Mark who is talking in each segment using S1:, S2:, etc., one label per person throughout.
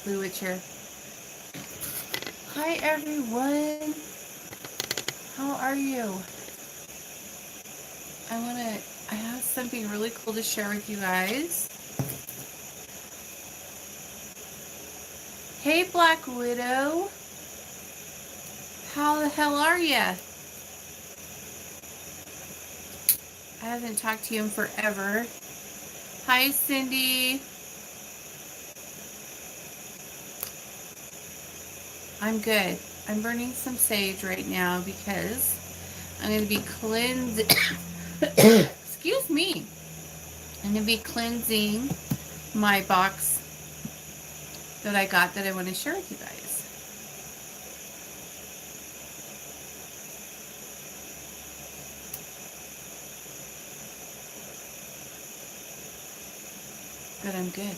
S1: Blue Witcher. Hi everyone. How are you? I have something really cool to share with you guys. Hey Black Widow. How the hell are ya? I haven't talked to you in forever. Hi Cindy. I'm good. I'm burning some sage right now because I'm going to be cleansing. Excuse me. I'm going to be cleansing my box that I got that I want to share with you guys. But I'm good.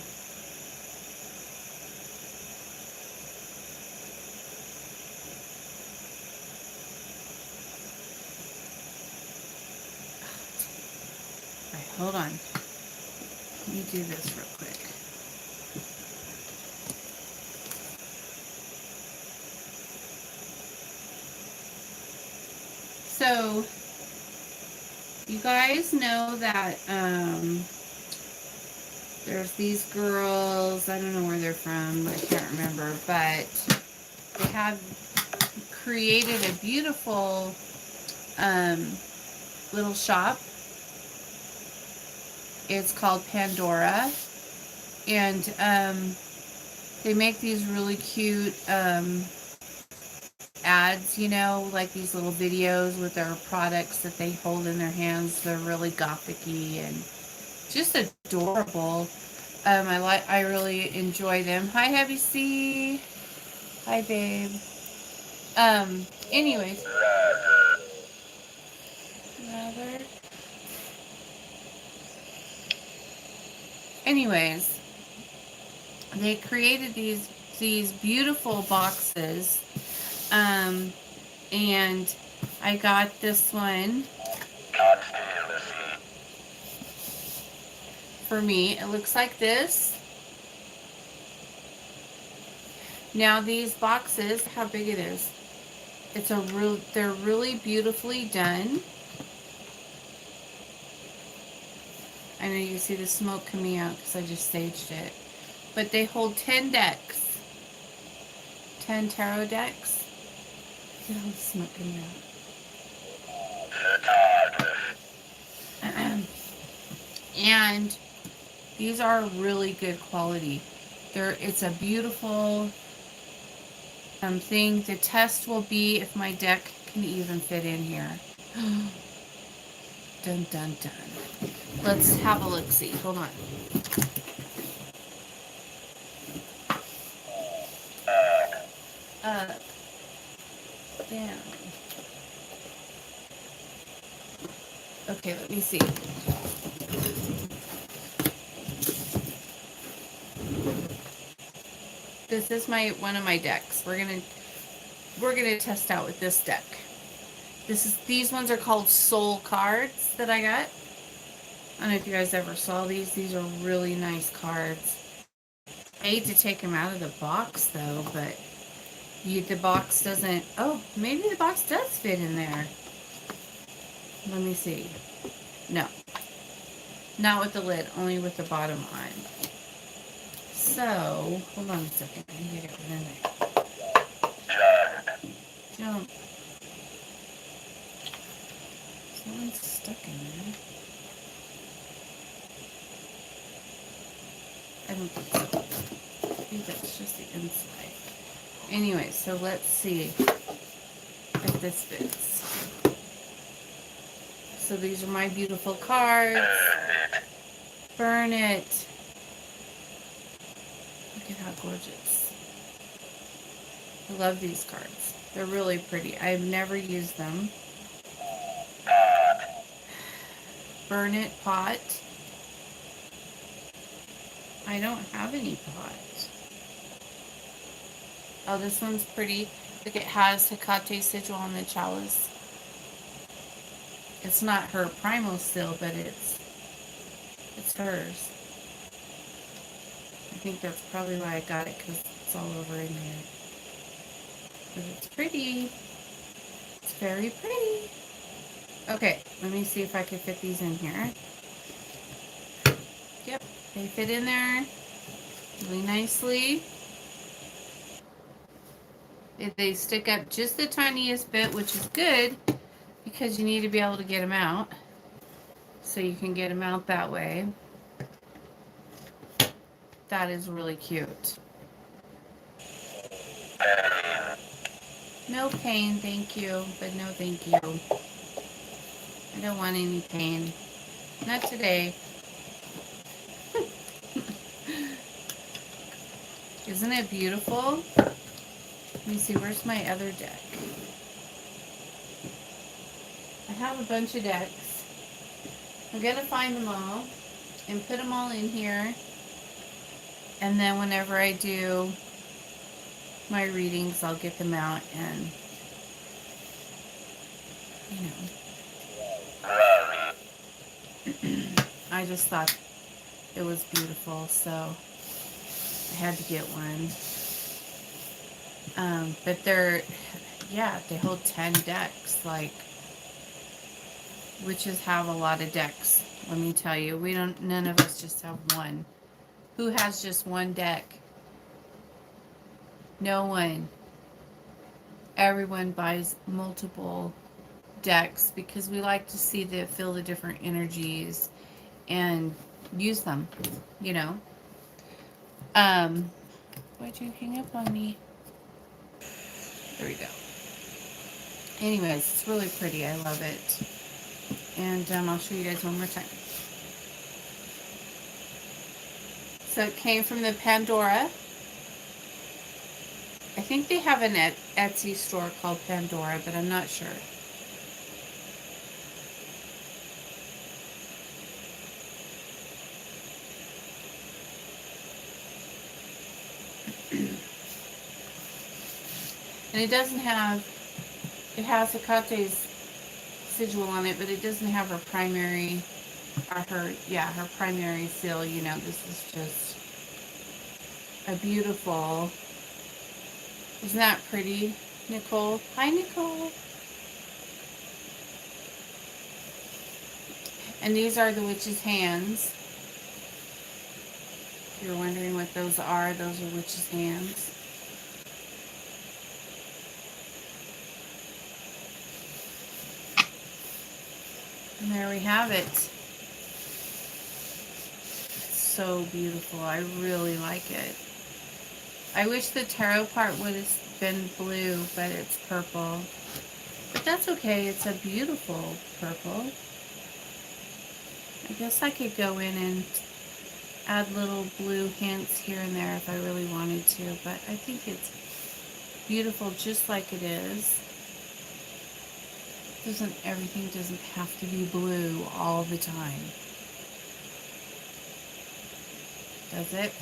S1: Alright, hold on. Let me do this real quick. So, you guys know that there's these girls, I don't know where they're from, I can't remember, but they have created a beautiful little shop. It's called Pandora, and they make these really cute ads, you know, like these little videos with their products that they hold in their hands. They're really gothic-y and just adorable. I really enjoy them. Hi, Heavy C. Hi, babe. Anyways. Rather. Anyways, they created these beautiful boxes. And I got this one for me. It looks like this. Now these boxes, how big it is. They're really beautifully done. I know you can see the smoke coming out because I just staged it. But they hold 10 decks. 10 tarot decks. Look at all the smoke coming out. And these are really good quality. It's a beautiful thing. The test will be if my deck can even fit in here. Dun dun dun. Let's have a look-see. Hold on. Up. Down. Okay, let me see. This is one of my decks. We're gonna test out with this deck. These ones are called soul cards that I got. I don't know if you guys ever saw these. These are really nice cards. I hate to take them out of the box though, but the box doesn't. Oh, maybe the box does fit in there. Let me see. No, not with the lid. Only with the bottom on. So, hold on a second. I need to get it in there. Jump. Someone's stuck in there. I don't think so. I think that's just the inside. Anyway, so let's see if this fits. So these are my beautiful cards. Burn it. Look at how gorgeous. I love these cards. They're really pretty. I've never used them. Burn it pot. I don't have any pot. Oh, this one's pretty. Look, it has Hecate sigil on the chalice. It's not her primal still, but it's hers. I think that's probably why I got it, because spots all over in here. But it's pretty. It's very pretty. Okay, let me see if I can fit these in here. Yep, they fit in there really nicely. They stick up just the tiniest bit, which is good because you need to be able to get them out. So you can get them out that way. That is really cute. No pain, thank you, but no thank you. I don't want any pain. Not today. Isn't it beautiful? Let me see, where's my other deck? I have a bunch of decks. I'm going to find them all and put them all in here. And then whenever I do my readings, I'll get them out and, you know. I just thought it was beautiful, so I had to get one. But they hold 10 decks. Like, witches have a lot of decks. Let me tell you, none of us just have one. Who has just one deck? No one. Everyone buys multiple decks because we like to feel the different energies and use them, you know. Why'd you hang up on me? There we go. Anyways, it's really pretty. I love it. And I'll show you guys one more time. So it came from the Pandora. I think they have an Etsy store called Pandora, but I'm not sure. And it has Hecate's sigil on it, but it doesn't have her primary, her primary seal. You know, this is just a beautiful, isn't that pretty, Nicole? Hi, Nicole. And these are the witch's hands. If you're wondering what those are witch's hands. And there we have it. It's so beautiful. I really like it. I wish the tarot part would have been blue, but it's purple. But that's okay. It's a beautiful purple. I guess I could go in and add little blue hints here and there if I really wanted to, but I think it's beautiful just like it is. Everything doesn't have to be blue all the time. Does it?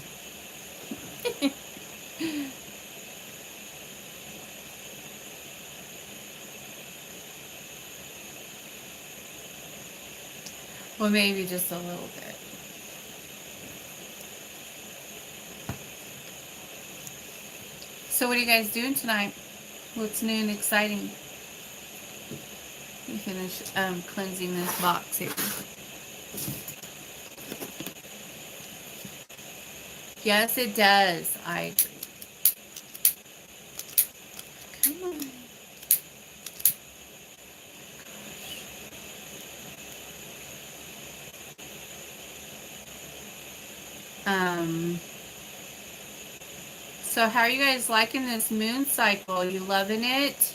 S1: Well, maybe just a little bit. So what are you guys doing tonight? What's new and exciting? Let me finish cleansing this box here. Yes, it does. I agree. Come on. So how are you guys liking this moon cycle? You loving it?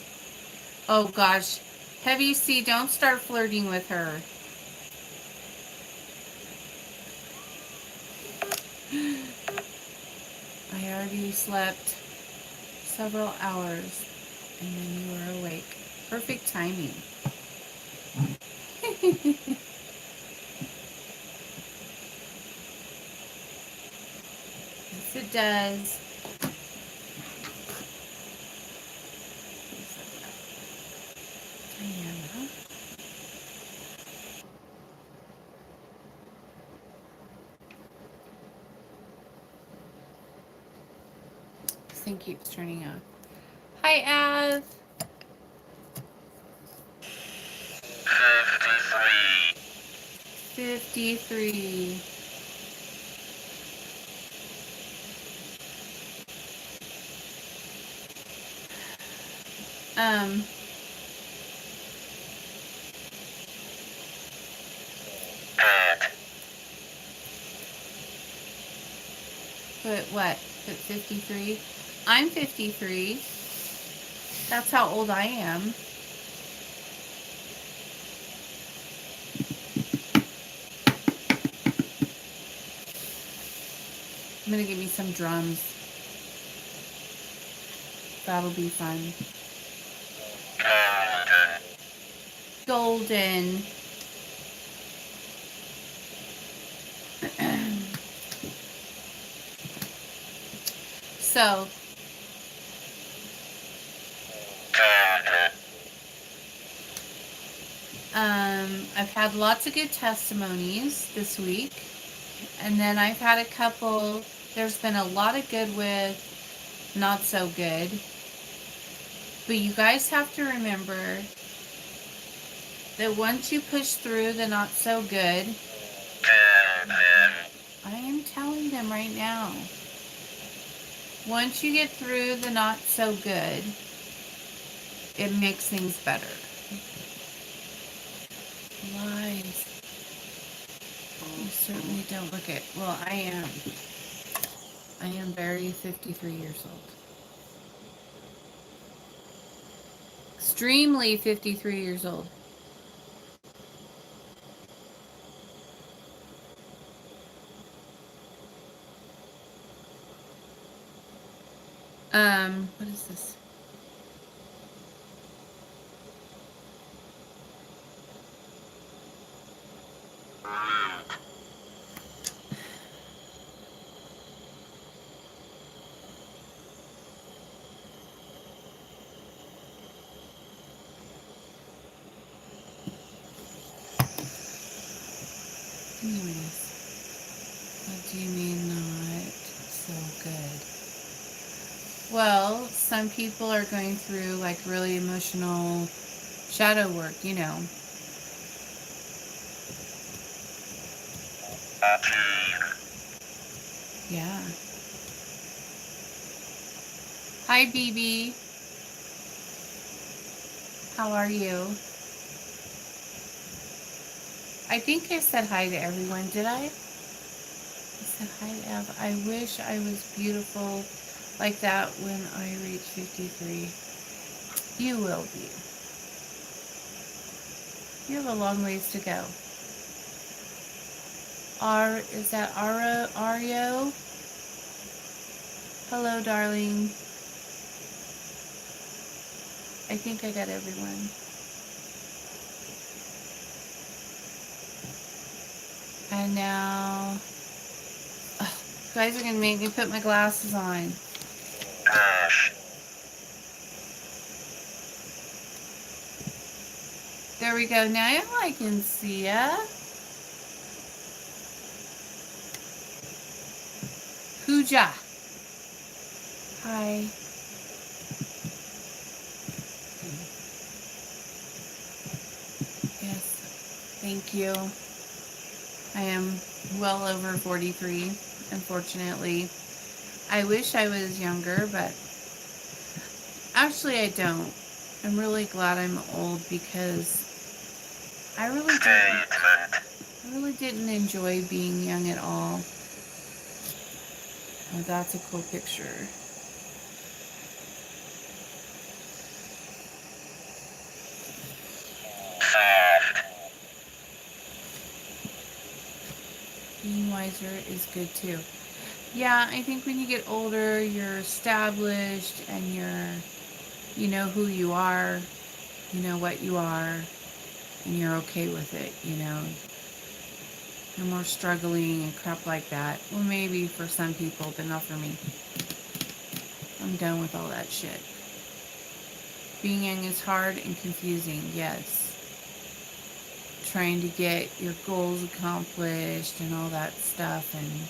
S1: Oh gosh. Heavy C, don't start flirting with her. I already slept several hours and then you were awake. Perfect timing. Yes, it does. Diana. thing keeps turning on. Hi, Av. 53. Um, Put what? Put 53? I'm 53. That's how old I am. I'm gonna give me some drums. That'll be fun. Golden. So, I've had lots of good testimonies this week. And then I've had a couple, there's been a lot of good with not so good. But you guys have to remember that once you push through the not so good, I am telling them right now, once you get through the not so good, it makes things better. Lies. You certainly don't look it. Well, I am. I am very 53 years old. Extremely 53 years old. What is this? Anyways, what do you mean not so good? Well, some people are going through like really emotional shadow work, you know. Yeah. Hi, BB. How are you? I think I said hi to everyone, did I? I said hi to Ev. I wish I was beautiful like that when I reach 53. You will be. You have a long ways to go. Is that Ario? Hello, darling. I think I got everyone. And now, you guys are going to make me put my glasses on. There we go. Now I can see ya. Pooja. Hi. Yes. Thank you. I am well over 43, unfortunately. I wish I was younger, but actually I don't. I'm really glad I'm old because I really didn't enjoy being young at all. Oh, that's a cool picture. Being wiser is good too. Yeah, I think when you get older, you're established and you know who you are, you know what you are, and you're okay with it, you know. No more struggling and crap like that. Well, maybe for some people, but not for me. I'm done with all that shit. Being young is hard and confusing, yes. Trying to get your goals accomplished and all that stuff, and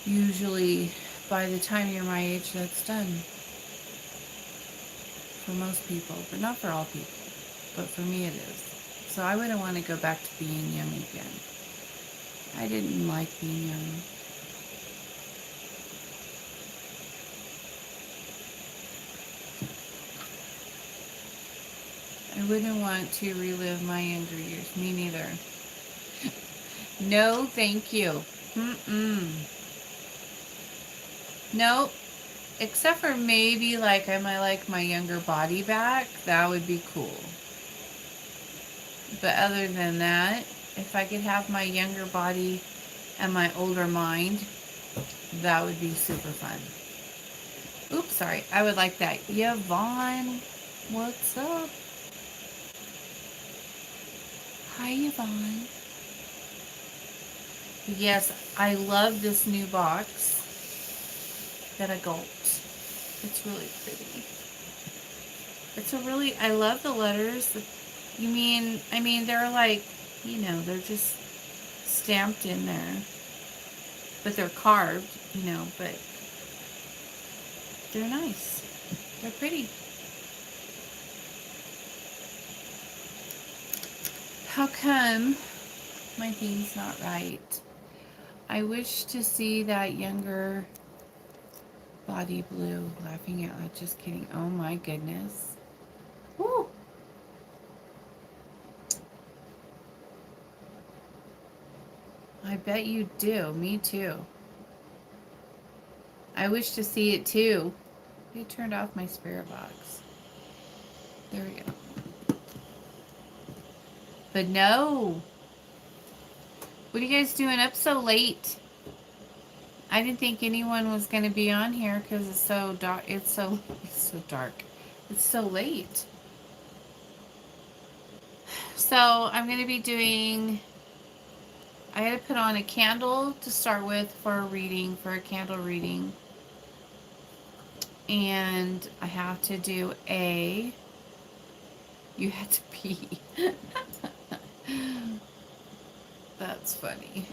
S1: usually by the time you're my age, that's done. For most people, but not for all people. But for me, it is. So I wouldn't want to go back to being young again. I didn't like being young. I wouldn't want to relive my younger years. Me neither. No, thank you. Mm-mm. Nope. Except for maybe like I might like my younger body back. That would be cool. But other than that, if I could have my younger body and my older mind, that would be super fun. Oops, sorry. I would like that. Yvonne, what's up? Hi, Yvonne. Yes, I love this new box that I got. It's really pretty. It's a really, I love the letters. I mean, they're like, they're just stamped in there. But they're carved, but they're nice. They're pretty. How come my thing's not right? I wish to see that younger body blue. Laughing out loud, just kidding. Oh my goodness. Woo! I bet you do. Me too. I wish to see it too. I turned off my spirit box. There we go. But no. What are you guys doing up so late? I didn't think anyone was going to be on here because it's so dark. It's so dark. It's so late. So I'm going to be doing, I had to put on a candle to start with for a candle reading. And I have to do you had to pee. That's funny.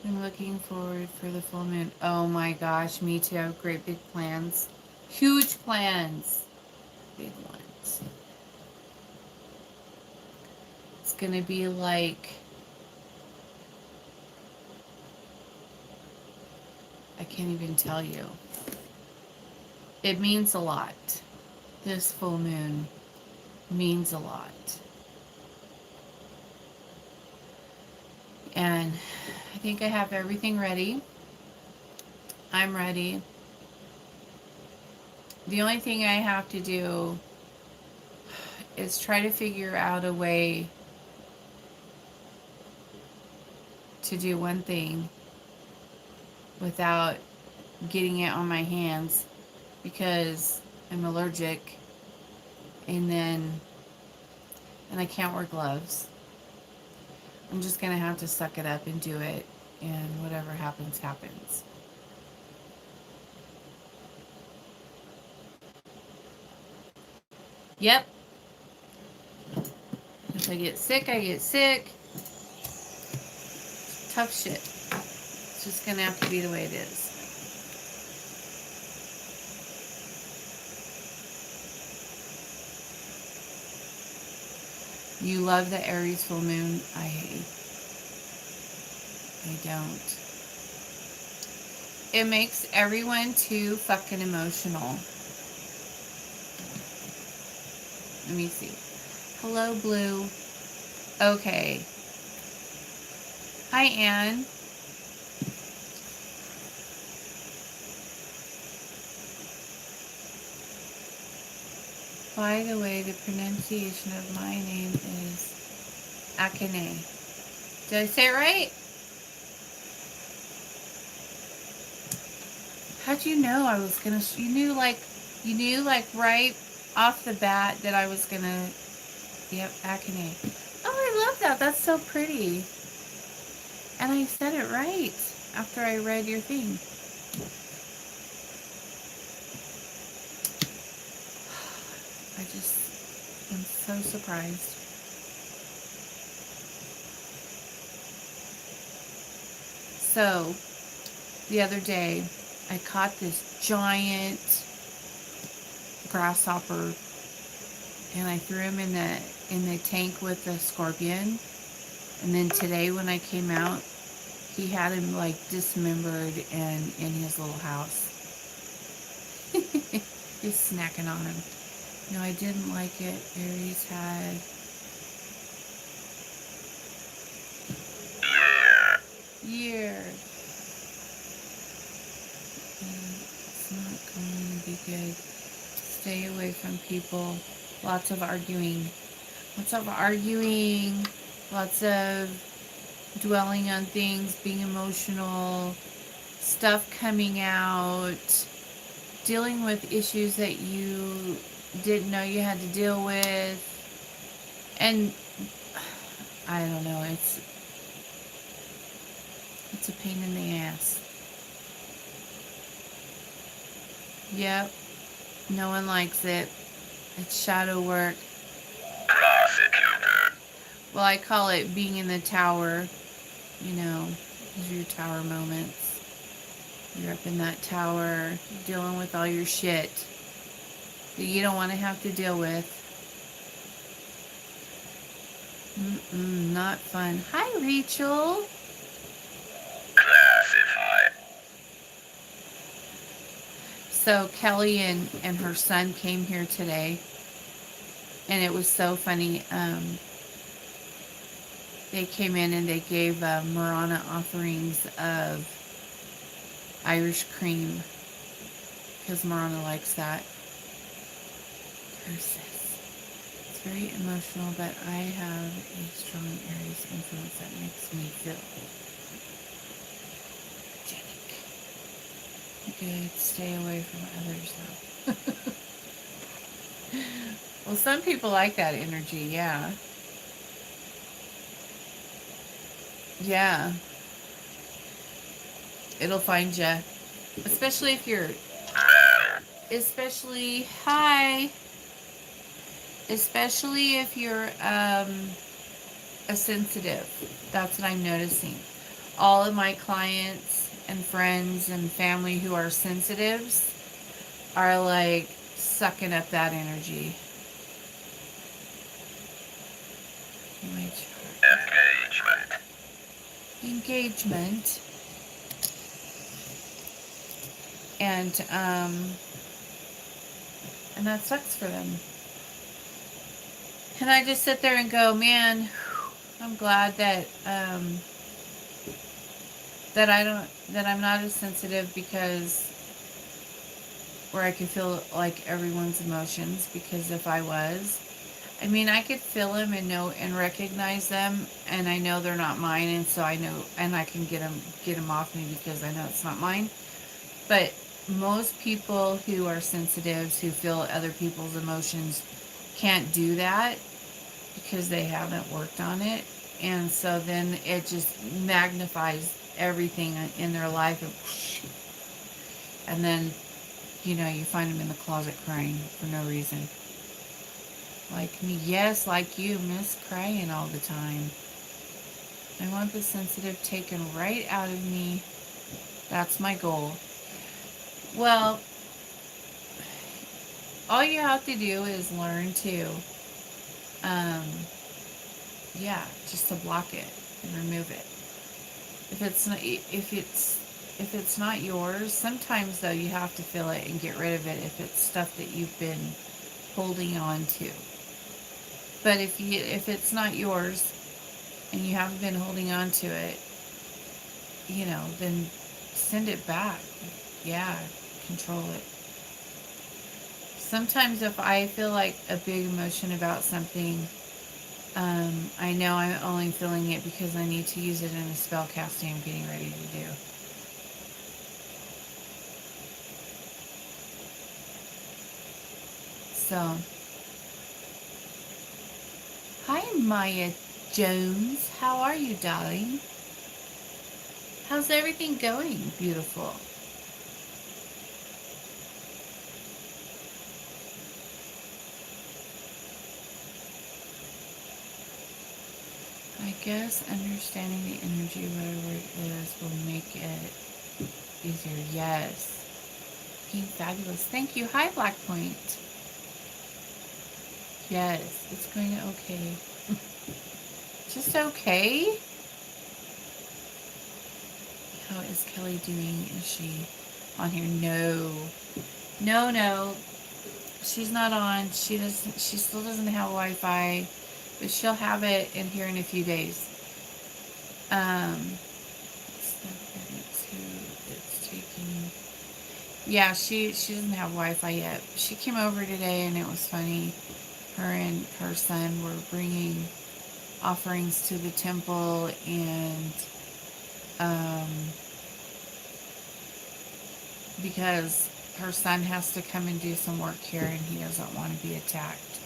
S1: I'm looking forward for the full moon. Oh my gosh, me too. I have great big plans. Huge plans. Big ones. It's gonna be like, I can't even tell you. It means a lot. This full moon means a lot. And I think I have everything ready. I'm ready. The only thing I have to do is try to figure out a way to do one thing without getting it on my hands because I'm allergic and I can't wear gloves. I'm just gonna have to suck it up and do it, and whatever happens, happens. Yep. If I get sick, I get sick. Tough shit. It's just gonna have to be the way it is. You love the Aries full moon? I don't. It makes everyone too fucking emotional. Let me see. Hello, Blue. Okay. Hi, Anne. By the way, the pronunciation of my name is Akane. Did I say it right? How'd you know I was gonna? You knew like right off the bat that I was gonna. Yep, Akane. Oh, I love that. That's so pretty. And I said it right after I read your thing. I just am so surprised. So, the other day, I caught this giant grasshopper, and I threw him in the tank with the scorpion. And then today when I came out, he had him like dismembered and in his little house. He's snacking on him. No, I didn't like it. Aries had years. It's not going to be good. Stay away from people. Lots of arguing. Lots of arguing. Lots of dwelling on things, being emotional, stuff coming out, dealing with issues that you didn't know you had to deal with. And I don't know, it's a pain in the ass. Yep, no one likes it. It's shadow work.
S2: Prosecutor.
S1: Well, I call it being in the tower. You know, these are your tower moments. You're up in that tower dealing with all your shit that you don't want to have to deal with. Not fun. Hi, Rachel.
S2: Classified.
S1: So Kelly and her son came here today, and it was so funny. They came in and they gave Marana offerings of Irish cream because Marana likes that. Curses. It's very emotional, but I have a strong Aries influence that makes me feel energetic. Good. Stay away from others, though. Well, some people like that energy, yeah. Yeah. It'll find you. Especially if you're... Hi. Especially if you're a sensitive. That's what I'm noticing. All of my clients and friends and family who are sensitives are like sucking up that energy. Engagement. And that sucks for them. And I just sit there and go, man, I'm glad that that I'm not as sensitive, because where I can feel like everyone's emotions, because if I was, I mean, I could feel them and know and recognize them, and I know they're not mine, and so I know, and I can get them off me because I know it's not mine. But most people who are sensitives, who feel other people's emotions, can't do that because they haven't worked on it. And so then it just magnifies everything in their life. And then, you know, you find them in the closet crying for no reason. Like me. Yes, like you, miss crying all the time. I want the sensitive taken right out of me. That's my goal. Well, all you have to do is learn to, just to block it and remove it. If it's not yours, sometimes though you have to feel it and get rid of it if it's stuff that you've been holding on to. But if it's not yours and you haven't been holding on to it, you know, then send it back. Yeah, control it. Sometimes if I feel like a big emotion about something, I know I'm only feeling it because I need to use it in a spell casting I'm getting ready to do. So, hi Maya Jones. How are you, darling? How's everything going, beautiful? I guess understanding the energy, whatever it is, will make it easier. Yes. Being fabulous. Thank you. Hi, Black Point. Yes, it's going okay. Just okay? How is Kelly doing? Is she on here? No. No, no. She's not on. She still doesn't have Wi-Fi, but she'll have it in here in a few days. It's taking. Yeah, she doesn't have Wi-Fi yet. She came over today and it was funny. Her and her son were bringing offerings to the temple, and because her son has to come and do some work here and he doesn't want to be attacked.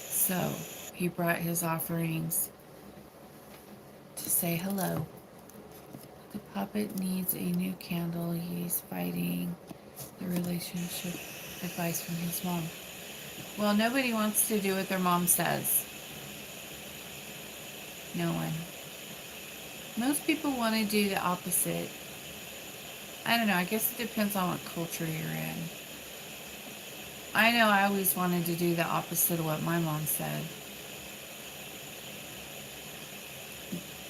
S1: So he brought his offerings to say hello. The puppet needs a new candle. He's fighting the relationship advice from his mom. Well, nobody wants to do what their mom says. No one. Most people want to do the opposite. I don't know. I guess it depends on what culture you're in. I know I always wanted to do the opposite of what my mom said.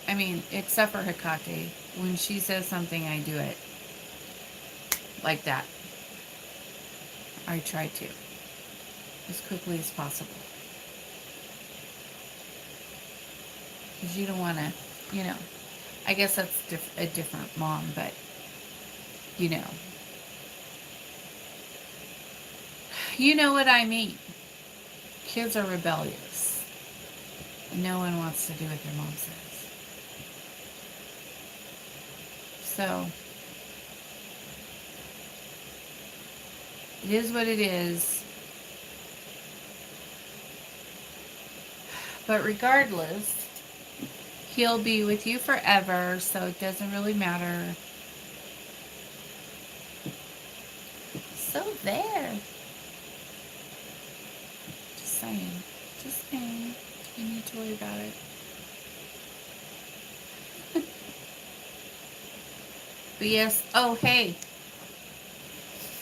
S1: I mean, except for Hecate. When she says something, I do it. Like that. I try to. As quickly as possible. Because you don't want to, I guess that's a different mom, but, you know. You know what I mean. Kids are rebellious. No one wants to do what their mom says. So, it is what it is. But regardless, he'll be with you forever, so it doesn't really matter. So there. Just saying. Just saying. You need to worry about it. But yes. Oh, hey.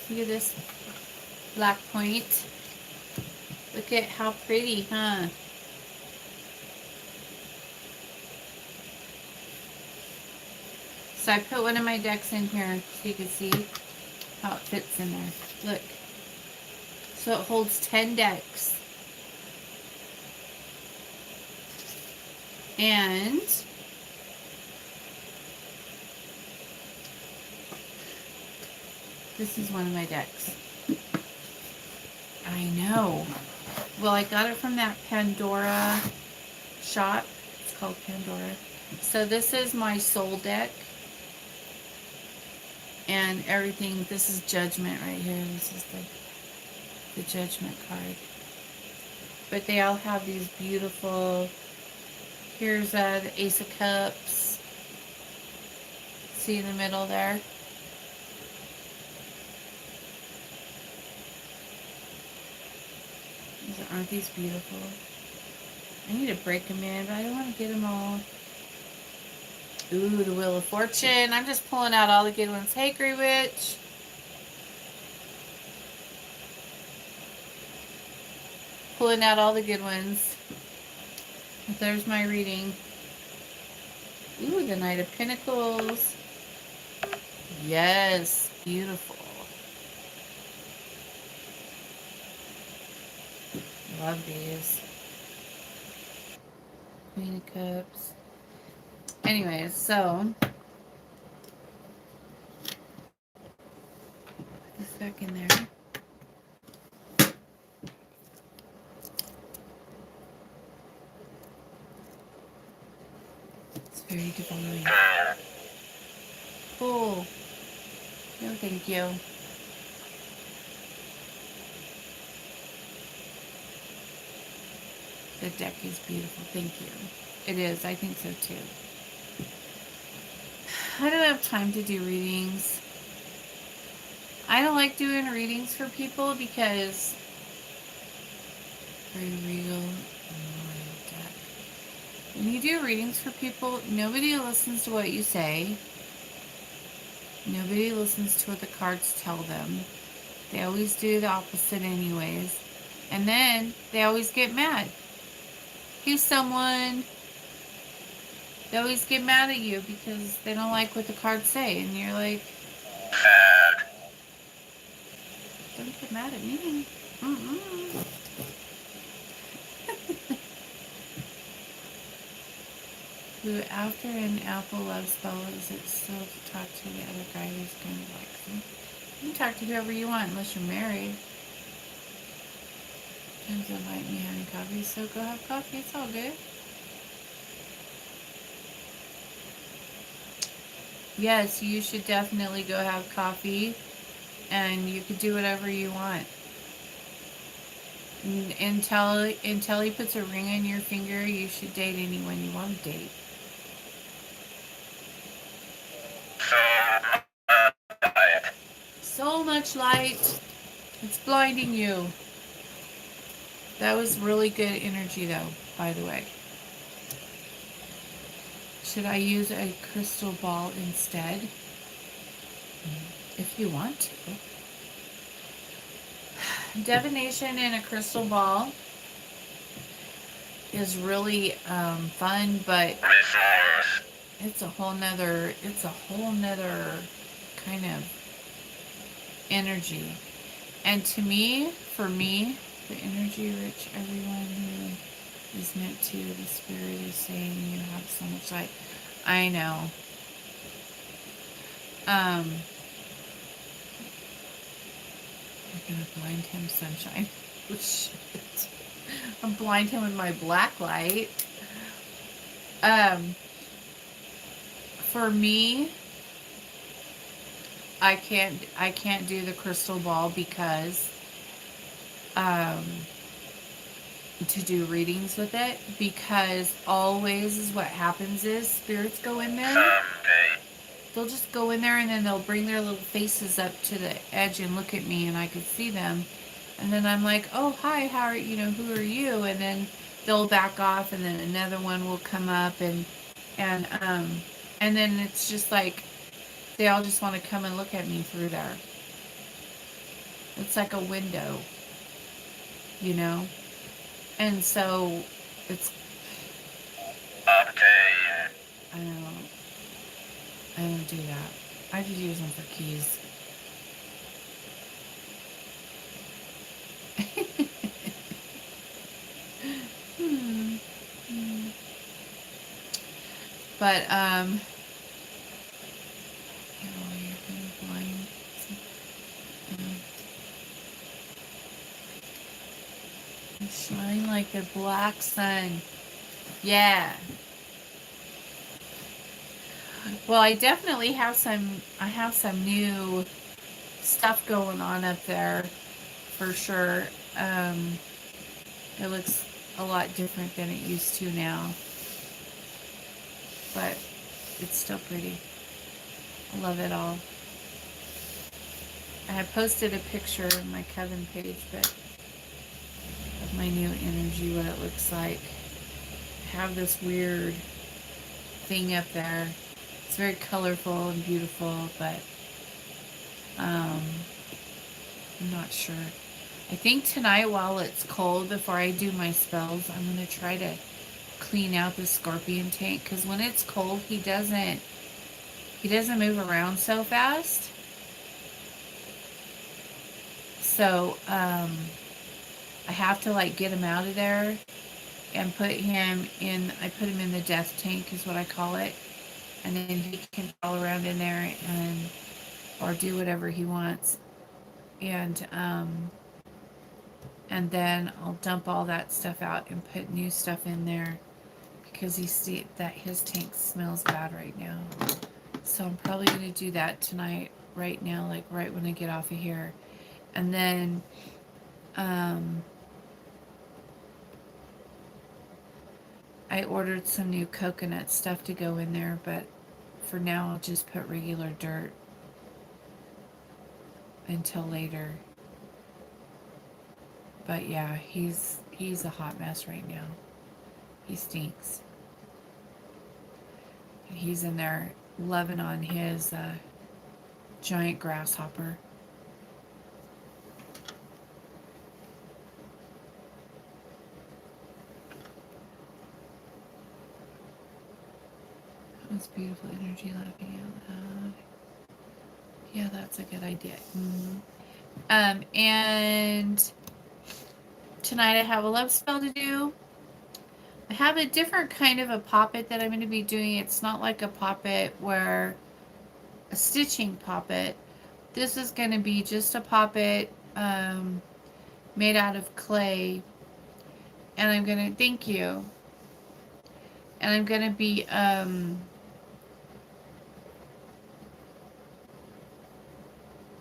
S1: Look at this black point. Look at how pretty, huh? So I put one of my decks in here so you can see how it fits in there. Look. So it holds 10 decks. And this is one of my decks. I know. Well, I got it from that Pandora shop. It's called Pandora. So this is my soul deck. And everything. This is Judgment right here. This is the Judgment card. But they all have these beautiful. Here's the Ace of Cups. See in the middle there? Aren't these beautiful? I need to break them in, but I don't want to get them all. Ooh, the Wheel of Fortune. I'm just pulling out all the good ones. Hey, Grey Witch. Pulling out all the good ones. There's my reading. Ooh, the Knight of Pentacles. Yes, beautiful. Love these. Queen of Cups. Anyways, so put this back in there. It's very divine. Cool. No, thank you. The deck is beautiful. Thank you. It is. I think so too. I don't have time to do readings. I don't like doing readings for people because very real deck. When you do readings for people, nobody listens to what you say. Nobody listens to what the cards tell them. They always do the opposite anyways. And then they always get mad. He's someone, they always get mad at you because they don't like what the cards say. And you're like, don't get mad at me. Mm-mm. Who, after an apple love spell, is it still to talk to the other guy who's going to like him? You can talk to whoever you want unless you're married. Friends invite me having coffee, so go have coffee. It's all good. Yes, you should definitely go have coffee, and you could do whatever you want. Until he puts a ring on your finger, you should date anyone you want to date. So much light. It's blinding you. That was really good energy, though, by the way. Should I use a crystal ball instead? If you want to. Divination in a crystal ball is really fun, but it's a whole nother kind of energy. And to me, for me, the energy rich, everyone who is meant to, the spirit is saying you have so much light. I know. I'm gonna blind him, sunshine. Oh, shit. I'm blind him with my black light. For me, I can't do the crystal ball because to do readings with it, because always is what happens is spirits go in there. They'll just go in there and then they'll bring their little faces up to the edge and look at me, and I could see them. And then I'm like, oh, hi, how are you? Who are you? And then they'll back off, and then another one will come up, and then it's just like they all just want to come and look at me through there. It's like a window, and so it's. I don't do that. I just use them for keys. But you're gonna blind. Shine like the black sun. Yeah. Well, I definitely have some. I have some new stuff going on up there, for sure. It looks a lot different than it used to now, but it's still pretty. I love it all. I have posted a picture on my Coven page, but of my new energy, what it looks like. I have this weird thing up there. It's very colorful and beautiful, but I'm not sure. I think tonight, while it's cold, before I do my spells, I'm going to try to clean out the scorpion tank, because when it's cold, he doesn't move around so fast. So I have to get him out of there and put him in. I put him in the death tank, is what I call it, and then he can crawl around in there or do whatever he wants, and then I'll dump all that stuff out and put new stuff in there, because you see that his tank smells bad right now. So I'm probably going to do that tonight, right now, right when I get off of here. And then I ordered some new coconut stuff to go in there, but for now I'll just put regular dirt until later. But yeah, he's a hot mess right now. He stinks. He's in there loving on his giant grasshopper. It's beautiful energy laughing out loud. Yeah, that's a good idea. And tonight I have a love spell to do. I have a different kind of a poppet that I'm going to be doing. It's not like a poppet where a stitching poppet. This is going to be just a poppet made out of clay. And I'm going to, thank you. And I'm going to be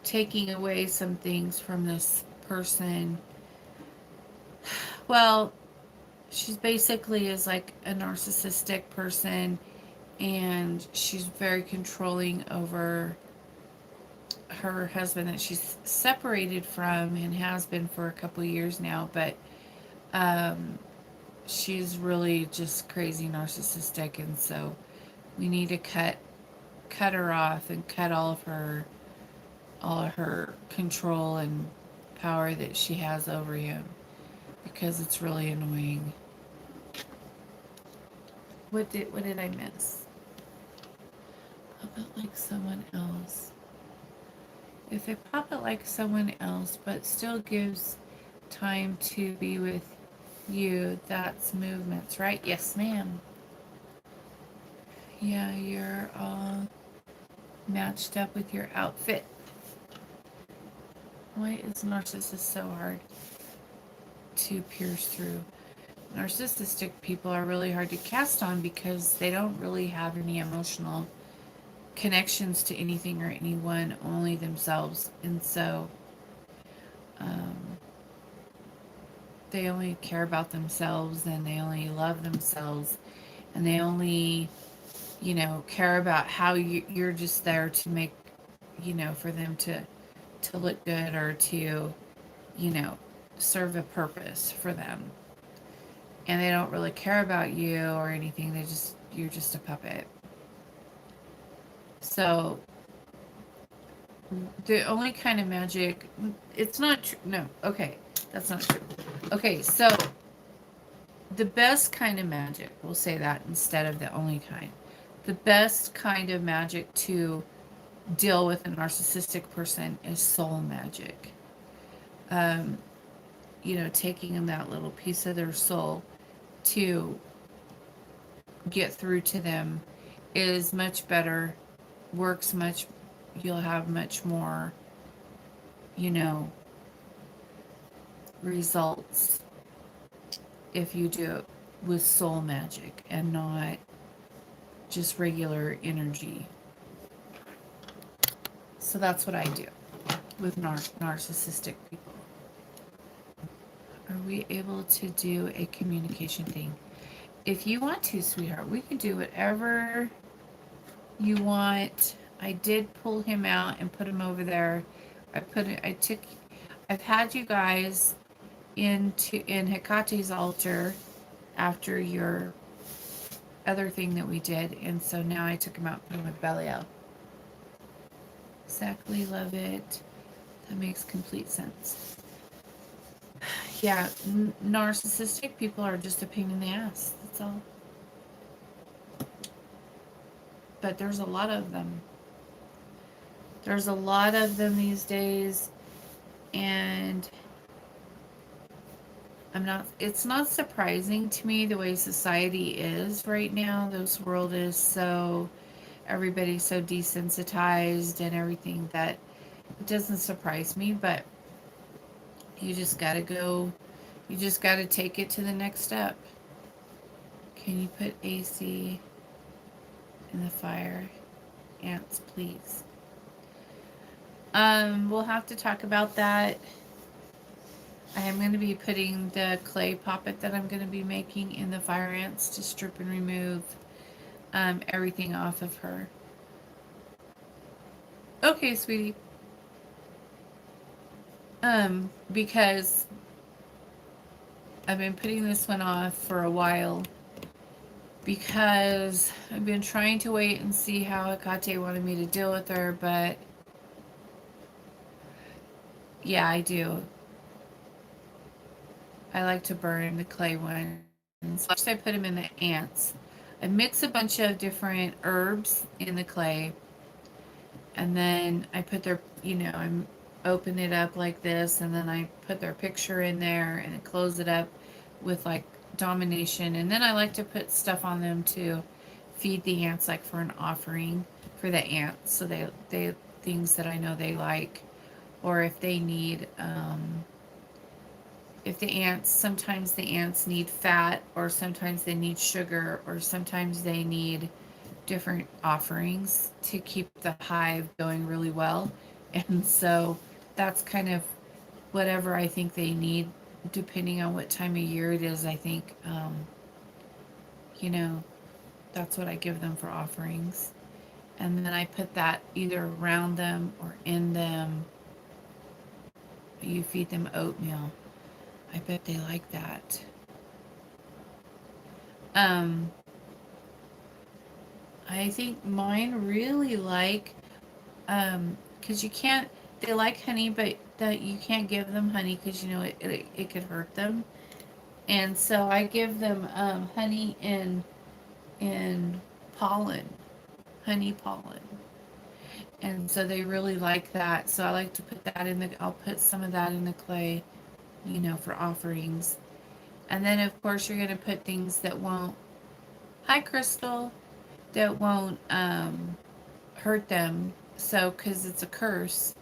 S1: taking away some things from this person. Well, she's basically is like a narcissistic person, and she's very controlling over her husband that she's separated from and has been for a couple years now, but she's really just crazy narcissistic, and so we need to cut her off and cut all of her control and power that she has over him, because it's really annoying. What did I miss? Pop it like someone else. If I pop it like someone else, but still gives time to be with you, that's movements, right? Yes, ma'am. Yeah, you're all matched up with your outfit. Why is narcissist so hard to pierce through? Narcissistic people are really hard to cast on because they don't really have any emotional connections to anything or anyone, only themselves. And so they only care about themselves, and they only love themselves, and they only, care about how you're just there to make, for them to look good, or to, serve a purpose for them. And they don't really care about you or anything. You're just a puppet. So the only kind of magic, it's not true. No, okay, that's not true. Okay, so the best kind of magic, we'll say that instead of the only kind. The best kind of magic to deal with a narcissistic person is soul magic. Taking them that little piece of their soul to get through to them is much better, works much, you'll have much more, results if you do it with soul magic and not just regular energy. So that's what I do with narcissistic people. Are we able to do a communication thing? If you want to, sweetheart, we can do whatever you want. I did pull him out and put him over there. I've had you guys in Hecate's altar after your other thing that we did, and so now I took him out and put him with Belial. Exactly, love it. That makes complete sense. Yeah, narcissistic people are just a pain in the ass. That's all. But there's a lot of them. There's a lot of them these days, and it's not surprising to me the way society is right now. This world is everybody's so desensitized and everything, that it doesn't surprise me, but you just gotta take it to the next step. Can you put AC in the fire ants, please? We'll have to talk about that. I am going to be putting the clay poppet that I'm going to be making in the fire ants to strip and remove everything off of her. Okay, sweetie. Because I've been putting this one off for a while, because I've been trying to wait and see how Hecate wanted me to deal with her, but Yeah, I do. I like to burn the clay ones. First, I put them in the ants. I mix a bunch of different herbs in the clay, and then I put their, I'm open it up like this, and then I put their picture in there, and I close it up with like domination, and then I like to put stuff on them to feed the ants, like for an offering for the ants, so they things that I know they like, or if they need if the ants, sometimes the ants need fat, or sometimes they need sugar, or sometimes they need different offerings to keep the hive going really well. And so that's kind of whatever I think they need, depending on what time of year it is. I think, you know, that's what I give them for offerings. And then I put that either around them or in them. You feed them oatmeal. I bet they like that. Um, I think mine really like, because you can't, they like honey, but that you can't give them honey because it could hurt them. And so I give them honey in pollen, honey pollen. And so they really like that. So I like to put that in the, I'll put some of that in the clay, for offerings. And then of course you're going to put things that won't, hi Crystal, that won't hurt them. So, because it's a curse,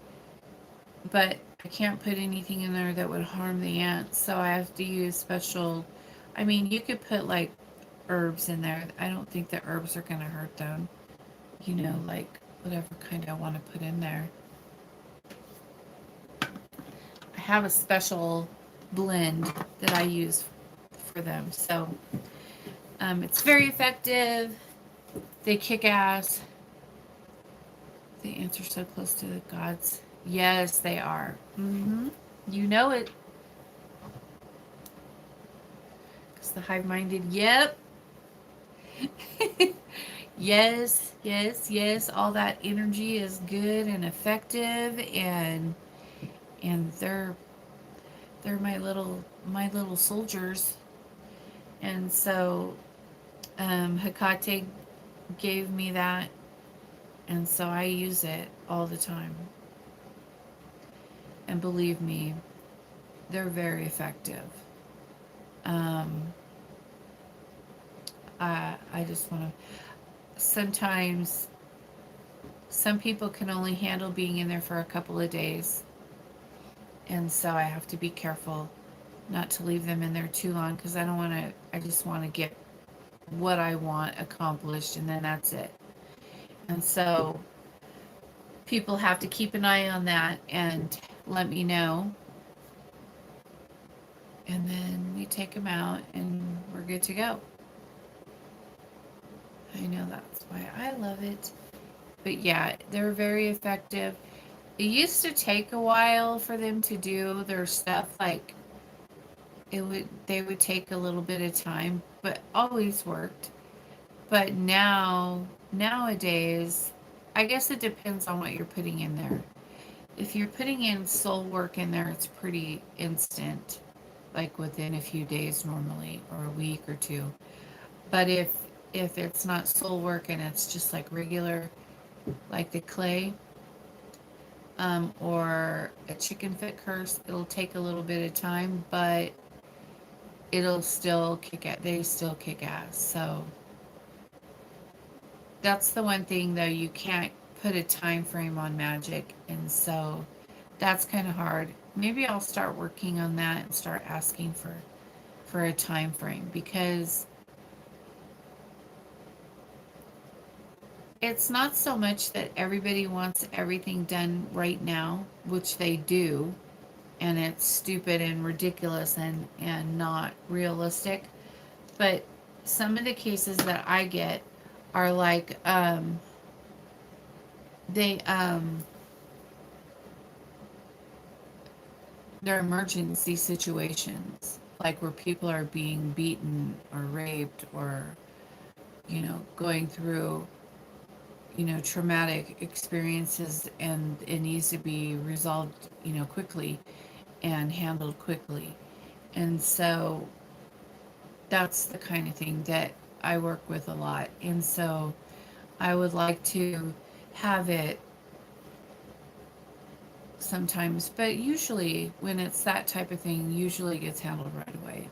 S1: but I can't put anything in there that would harm the ants. So I have to use special, I mean, you could put like herbs in there. I don't think the herbs are going to hurt them, like whatever kind I want to put in there. I have a special blend that I use for them. So it's very effective. They kick ass. The ants are so close to the gods. Yes, they are. You know it. Because the hive minded, yep. Yes, yes, yes. All that energy is good and effective, and they're my little soldiers. And so Hecate gave me that, and so I use it all the time. And believe me, they're very effective. Um, I just want to. Sometimes some people can only handle being in there for a couple of days, and so I have to be careful not to leave them in there too long because I don't want to. I just want to get what I want accomplished, and then that's it. And so people have to keep an eye on that and let me know, and then we take them out and we're good to go. I know that's why I love it. But yeah, they're very effective. It used to take a while for them to do their stuff. Like they would take a little bit of time, but always worked. But nowadays, I guess it depends on what you're putting in there. If you're putting in soul work in there, it's pretty instant, like within a few days normally, or a week or two. But if it's not soul work and it's just like regular, like the clay, or a chicken foot curse, it'll take a little bit of time, but it'll still kick at. They still kick ass. So that's the one thing though, you can't put a time frame on magic, and so that's kind of hard. Maybe I'll start working on that and start asking for a time frame, because it's not so much that everybody wants everything done right now, which they do, and it's stupid and ridiculous and not realistic. But some of the cases that I get are like they they're emergency situations, like where people are being beaten or raped, or going through traumatic experiences, and it needs to be resolved, quickly and handled quickly. And so that's the kind of thing that I work with a lot. And so I would like to have it sometimes, but usually when it's that type of thing, usually it gets handled right away.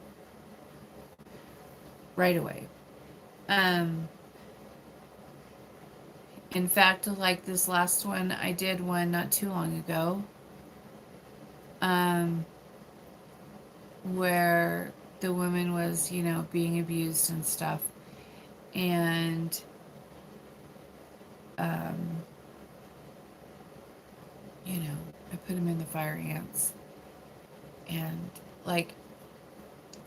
S1: Right away. Um, in fact, like this last one, I did one not too long ago, um, where the woman was, being abused and stuff. And, um, you know, I put him in the fire ants. And, like,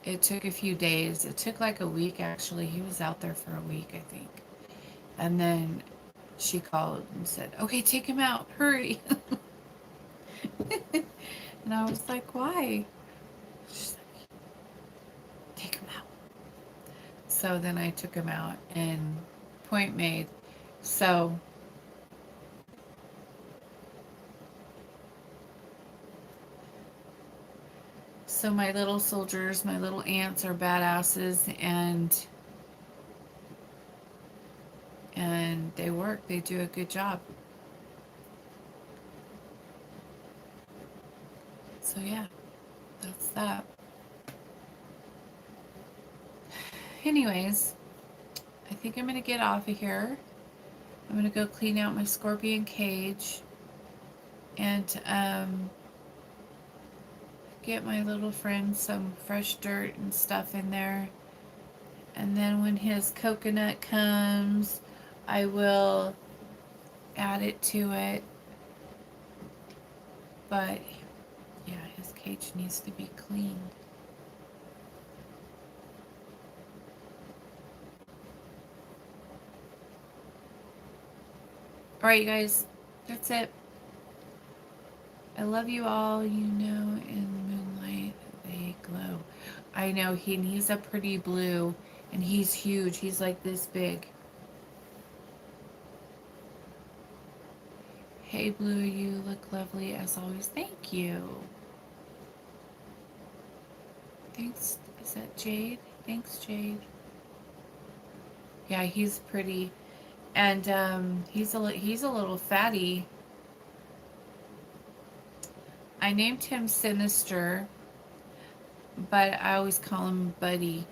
S1: it took a few days. It took like a week, actually. He was out there for a week, I think. And then she called and said, "Okay, take him out. Hurry." And I was like, "Why?" She's like, "Take him out." So then I took him out, and point made. So, so my little soldiers, my little ants are badasses, and they work. They do a good job. So yeah, that's that. Anyways, I think I'm gonna get off of here. I'm gonna go clean out my scorpion cage and get my little friend some fresh dirt and stuff in there. And then when his coconut comes, I will add it to it. But yeah, his cage needs to be cleaned. All right, you guys, that's it. I love you all. In moonlight they glow. I know he's a pretty blue, and he's huge. He's like this big. Hey, Blue, you look lovely as always. Thank you. Thanks. Is that Jade? Thanks, Jade. Yeah, he's pretty, and he's a little fatty. I named him Sinister, but I always call him Buddy.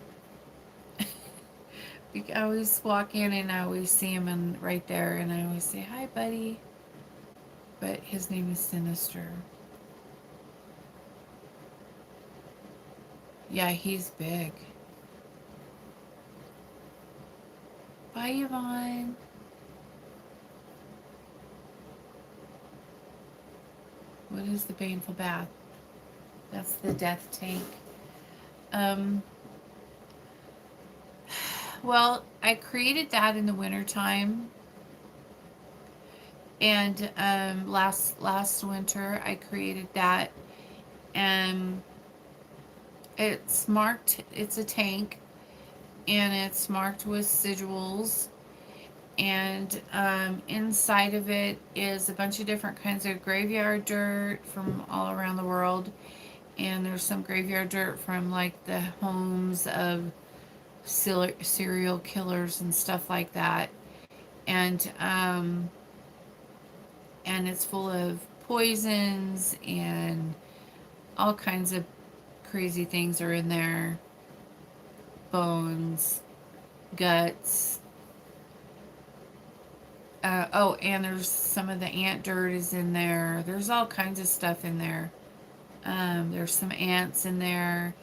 S1: I always walk in and I always see him right there, and I always say hi, Buddy. But his name is Sinister. Yeah, he's big. Bye, Yvonne. What is the baneful bath? That's the death tank. Um, well, I created that in the wintertime. And last winter I created that, and it's marked. It's a tank, and it's marked with sigils. And inside of it is a bunch of different kinds of graveyard dirt from all around the world. And there's some graveyard dirt from like the homes of serial killers and stuff like that. And and it's full of poisons, and all kinds of crazy things are in there. Bones, guts. Oh, and there's some of the ant dirt is in there. There's all kinds of stuff in there. There's some ants in there.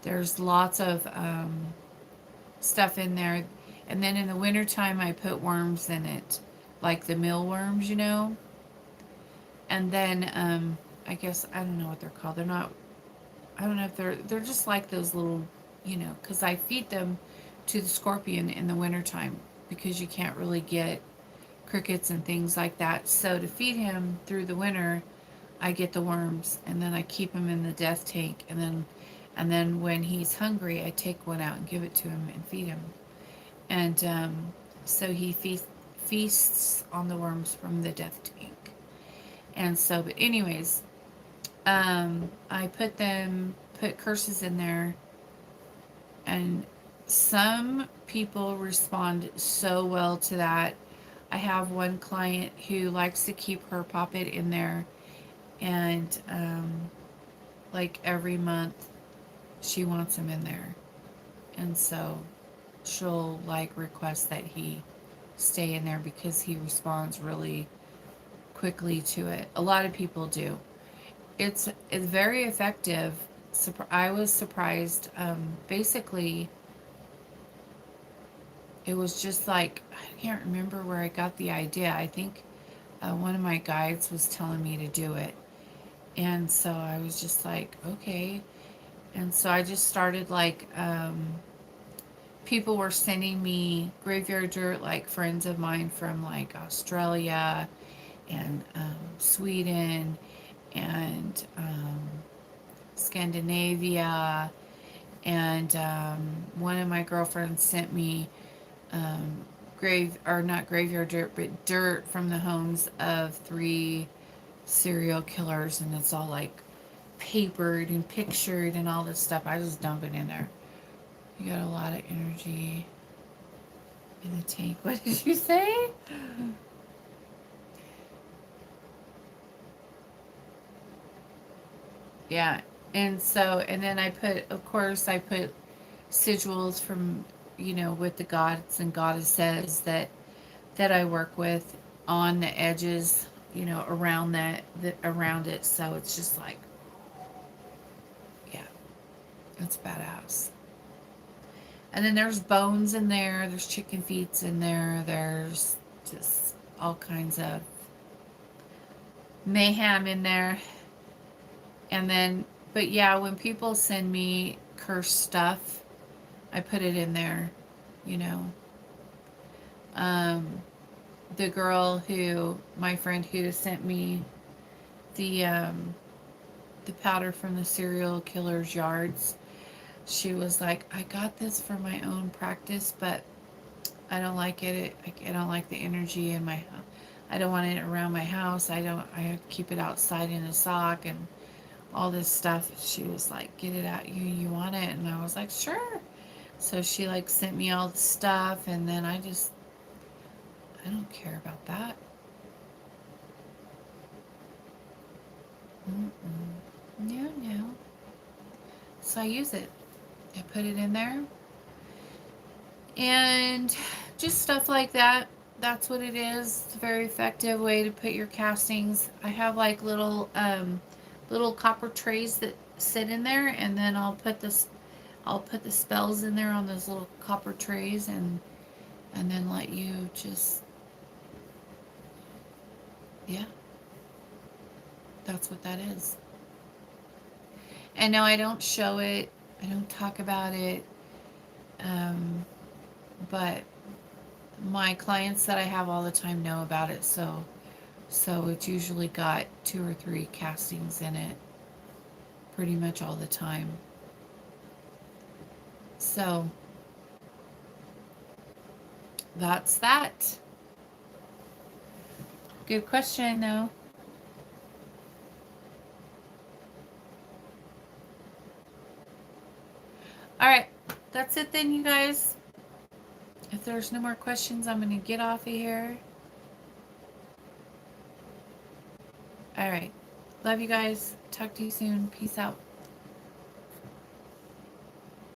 S1: There's lots of stuff in there. And then in the wintertime, I put worms in it, like the mealworms. And then I guess I don't know what they're called. They're not. I don't know if they're just like those little, because I feed them to the scorpion in the wintertime because you can't really get crickets and things like that. So to feed him through the winter, I get the worms, and then I keep him in the death tank, and then when he's hungry, I take one out and give it to him and feed him. And so he feasts on the worms from the death tank. And so, but anyways, I put curses in there, and some people respond so well to that. I have one client who likes to keep her poppet in there, and like every month she wants him in there, and so she'll like request that he stay in there because he responds really quickly to it. A lot of people do. It's very effective. I was surprised. Basically, it was just like I can't remember where I got the idea. I think one of my guides was telling me to do it, and so I was just like, okay. And so I just started like people were sending me graveyard dirt, like friends of mine from like Australia and Sweden and Scandinavia, and one of my girlfriends sent me not graveyard dirt, but dirt from the homes of 3 serial killers, and it's all like papered and pictured and all this stuff. I just dump it in there. You got a lot of energy in the tank. What did you say? Yeah. And so, and then of course, I put sigils from, with the gods and goddesses that I work with on the edges, around around it. So it's just like, yeah, it's badass. And then there's bones in there. There's chicken feet in there. There's just all kinds of mayhem in there. And then, but yeah, when people send me cursed stuff, I put it in there, you know. Um, my friend who sent me the um, the powder from the serial killer's yards, she was like, I got this for my own practice, but I don't like it. I don't like the energy in my house. I don't want it around my house. I keep it outside in a sock and all this stuff. She was like, get it out. You want it? And I was like, sure. So she like sent me all the stuff, and then I don't care about that. Mm-mm. No, no. So I use it. I put it in there, and just stuff like that. That's what it is. It's a very effective way to put your castings. I have like little copper trays that sit in there, and then I'll put the spells in there on those little copper trays, and then let you just, yeah, that's what that is. And no, I don't show it. I don't talk about it. Um, but my clients that I have all the time know about it, so it's usually got 2 or 3 castings in it pretty much all the time. So that's that. Good question though. All right, that's it then, you guys. If there's no more questions, I'm going to get off of here. All right. Love you guys. Talk to you soon. Peace out.